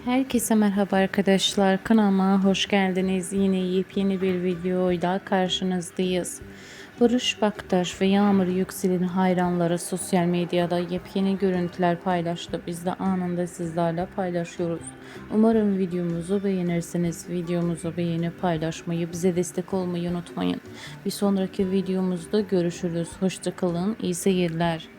Herkese merhaba arkadaşlar. Kanalıma hoş geldiniz. Yine yepyeni bir videoyla karşınızdayız. Barış Baktaş ve Yağmur Yüksel'in hayranları sosyal medyada yepyeni görüntüler paylaştı. Biz de anında sizlerle paylaşıyoruz. Umarım videomuzu beğenirsiniz. Videomuzu beğenip paylaşmayı, bize destek olmayı unutmayın. Bir sonraki videomuzda görüşürüz. Hoşça kalın. İyi seyirler.